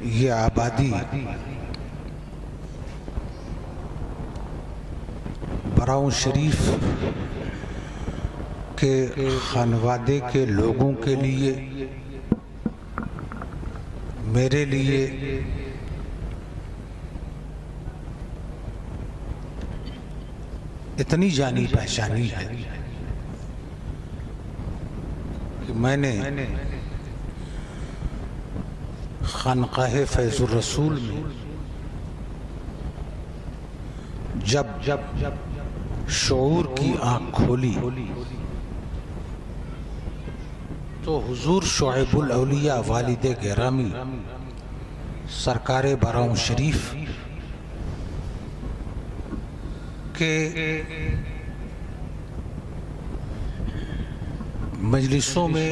یہ آبادی براؤں شریف کے خانوادے کے لوگوں کے لیے، میرے لیے اتنی جانی پہچانی ہے کہ میں نے خانقاہ فیض الرسول میں جب شعور کی آنکھ کھولی تو حضور شعیب الاولیاء والد گرامی سرکار براؤں شریف کے مجلسوں میں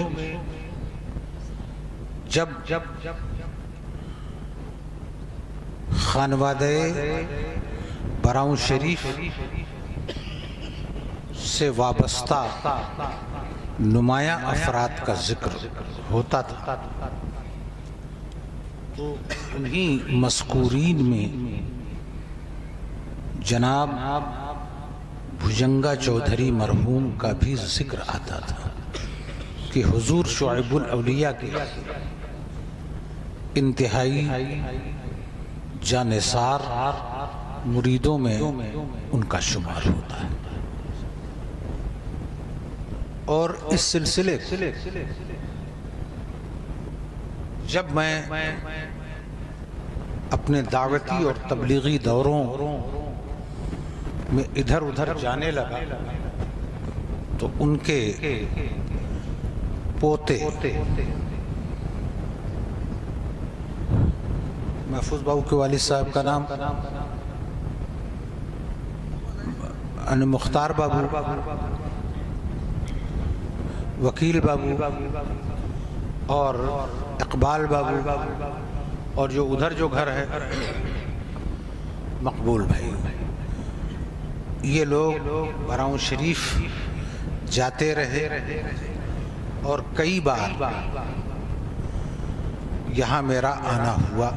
جب خانوادہ براؤں شریف سے وابستہ نمایاں افراد کا ذکر ہوتا تھا تو انہی مذکورین میں جناب بھجنگا چودھری مرحوم کا بھی ذکر آتا تھا کہ حضور شعیب الاولیاء کے انتہائی جانثار مریدوں میں ان کا شمار ہوتا ہے۔ اور اس سلسلے جب میں اپنے دعوتی اور تبلیغی دوروں میں ادھر ادھر جانے لگا تو ان کے پوتے محفوظ بابو کے والد صاحب کا نام مختار بابو، وکیل بابو اور اقبال بابو، اور جو ادھر جو گھر ہے مقبول بھائی، یہ لوگ براؤں شریف جاتے رہے اور کئی بار یہاں میرا آنا ہوا۔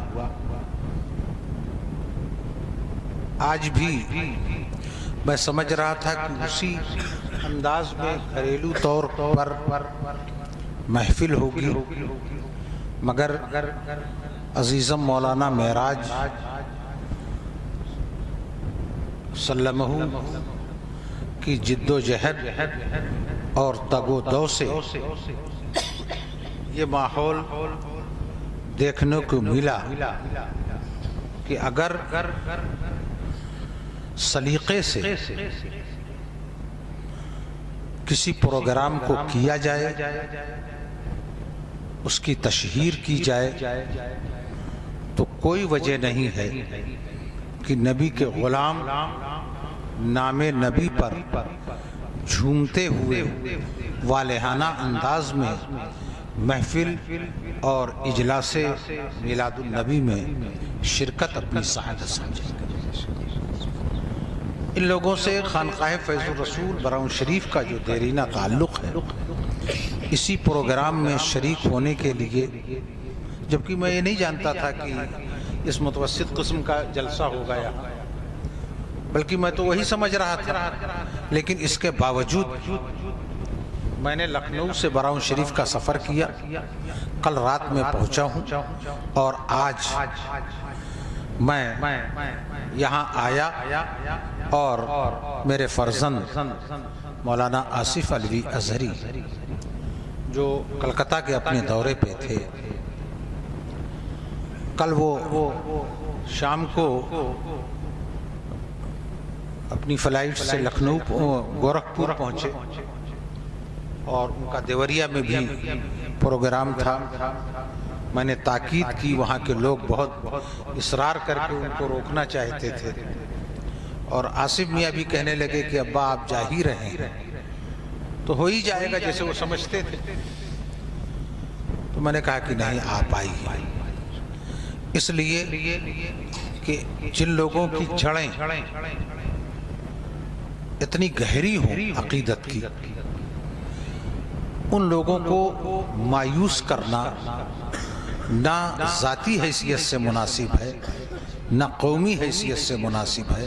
آج بھی میں سمجھ رہا تھا کہ اسی انداز میں گھریلو طور پر محفل ہوگی، مگر عزیزم مولانا معراج سلمہ کی جد و جہد اور تگ و دو سے یہ ماحول دیکھنے کو ملا کہ اگر سلیقے سے کسی پروگرام کو کیا جائے، اس کی تشہیر کی جائے، تو کوئی وجہ نہیں ہے کہ نبی کے غلام نام نبی پر جھومتے ہوئے والہانہ انداز میں محفل اور اجلاس میلاد النبی میں شرکت اپنی سعادت سمجھے۔ ان لوگوں سے خانقاہ فیض الرسول براؤں شریف کا جو دیرینہ تعلق ہے، اسی پروگرام میں شریک ہونے کے لیے، جبکہ میں یہ نہیں جانتا تھا کہ اس متوسط قسم کا جلسہ ہوگا یہاں، بلکہ میں تو وہی سمجھ رہا تھا، لیکن اس کے باوجود میں نے لکھنؤ سے براؤں شریف کا سفر کیا، کل رات میں پہنچا ہوں اور آج میں یہاں آیا اور میرے فرزند مولانا آصف علوی ازہری جو کلکتہ کے اپنے دورے پہ تھے، کل وہ شام کو اپنی فلائٹ سے لکھنؤ گورکھپور پہنچے اور ان کا دیوریا میں بھی پروگرام تھا۔ میں نے تاکید کی، وہاں کے لوگ بہت اصرار کر کے ان کو روکنا چاہتے تھے، اور آصف میاں بھی کہنے لگے کہ ابا آپ جا ہی رہے ہیں تو ہو ہی جائے گا، جیسے وہ سمجھتے تھے۔ تو میں نے کہا کہ نہیں، آپ آئیے، اس لیے کہ جن لوگوں کی جڑیں اتنی گہری ہوں عقیدت کی، ان لوگوں کو مایوس کرنا نہ ذاتی حیثیت سے مناسب ہے، نہ قومی حیثیت سے مناسب ہے،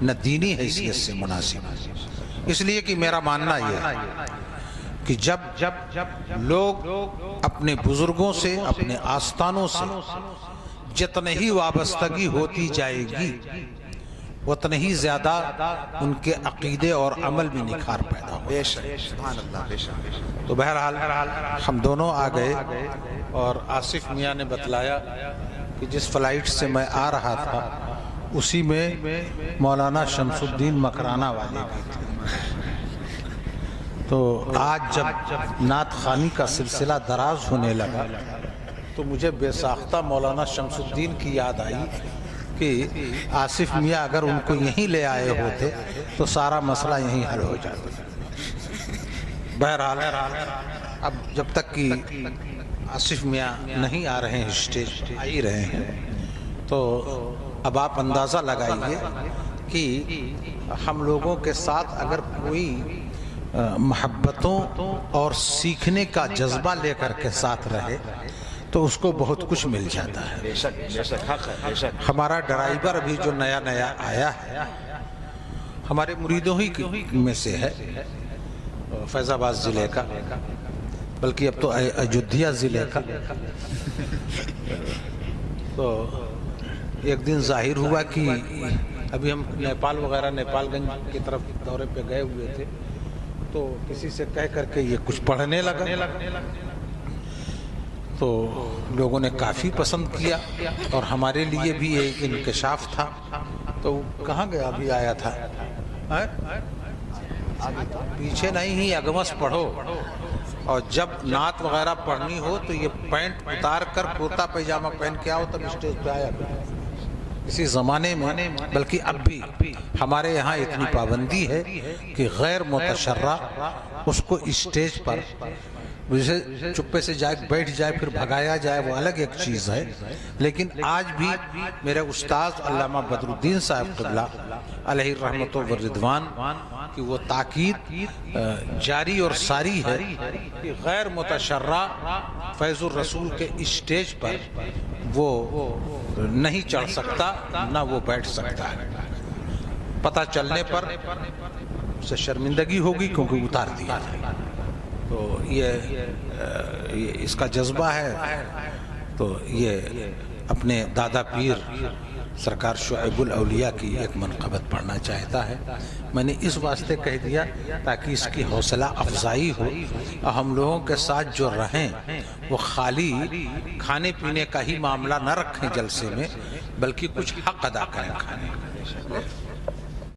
نہ دینی حیثیت سے مناسب ہے۔ اس لیے کہ میرا ماننا یہ ہے کہ جب لوگ اپنے بزرگوں سے، اپنے آستانوں سے جتنے ہی وابستگی ہوتی جائے گی، اتنے ہی زیادہ ان کے عقیدے اور عمل میں نکھار پیدا ہو۔ بے شک، سبحان اللہ، بے شک۔ تو بہرحال ہم دونوں آ گئے، اور آصف میاں نے بتلایا کہ جس فلائٹ سے میں آ رہا تھا اسی میں مولانا شمس الدین مکرانہ والے بھی تھے۔ تو آج جب نعت خوانی کا سلسلہ دراز ہونے لگا تو مجھے بے ساختہ مولانا شمس الدین کی یاد آئی کہ آصف میاں اگر ان کو یہیں لے آئے ہوتے تو سارا مسئلہ یہیں حل ہو جاتا۔ بہرحال اب جب تک کہ آصف میاں نہیں آ رہے ہیں، اسٹیج آ ہی رہے ہیں، تو اب آپ اندازہ لگائیے کہ ہم لوگوں کے ساتھ اگر کوئی محبتوں اور سیکھنے کا جذبہ لے کر کے ساتھ رہے تو اس کو بہت کچھ مل جاتا ہے۔ بے شک، بے شک، حق ہے، بے شک۔ ہمارا ڈرائیور ابھی جو نیا آیا ہے ہمارے مریدوں ہی میں سے ہے، فیض آباد ضلع کا، بلکہ اب تو اجودھیا ضلع کا۔ تو ایک دن ظاہر ہوا کہ ابھی ہم نیپال وغیرہ، نیپال گنج کی طرف دورے پہ گئے ہوئے تھے، تو کسی سے کہہ کر کے یہ کچھ پڑھنے لگا، تو لوگوں نے کافی پسند کیا اور ہمارے لیے بھی ایک انکشاف تھا۔ تو کہاں گیا؟ ابھی آیا تھا، پیچھے نہیں ہی اگمس پڑھو، اور جب نعت وغیرہ پڑھنی ہو تو یہ پینٹ اتار کر کرتا پیجامہ پہن کے آؤ تب اسٹیج پہ آیا کرو۔ اسی زمانے میں، بلکہ اب بھی ہمارے یہاں اتنی پابندی ہے کہ غیر متشرع اس کو اسٹیج پر جسے چپے سے جائے بیٹھ جائے پھر بھگایا جائے وہ الگ ایک چیز ہے، لیکن آج بھی میرے استاذ علامہ بدر الدین صاحب قبلہ علیہ الرحمت والرضوان کی وہ تاکید جاری اور ساری ہے کہ غیر متشرع فیض الرسول کے اسٹیج پر وہ نہیں چڑھ سکتا، نہ وہ بیٹھ سکتا ہے۔ پتہ چلنے پر اسے شرمندگی ہوگی کیونکہ اتار دیا ہے۔ تو یہ اس کا جذبہ ہے، تو یہ اپنے دادا پیر سرکار شعیب الاولیاء کی ایک منقبت پڑھنا چاہتا ہے۔ میں نے اس واسطے کہہ دیا تاکہ اس کی حوصلہ افزائی ہو، اور ہم لوگوں کے ساتھ جو رہیں وہ خالی کھانے پینے کا ہی معاملہ نہ رکھیں جلسے میں، بلکہ کچھ حق ادا کریں کھانے کا۔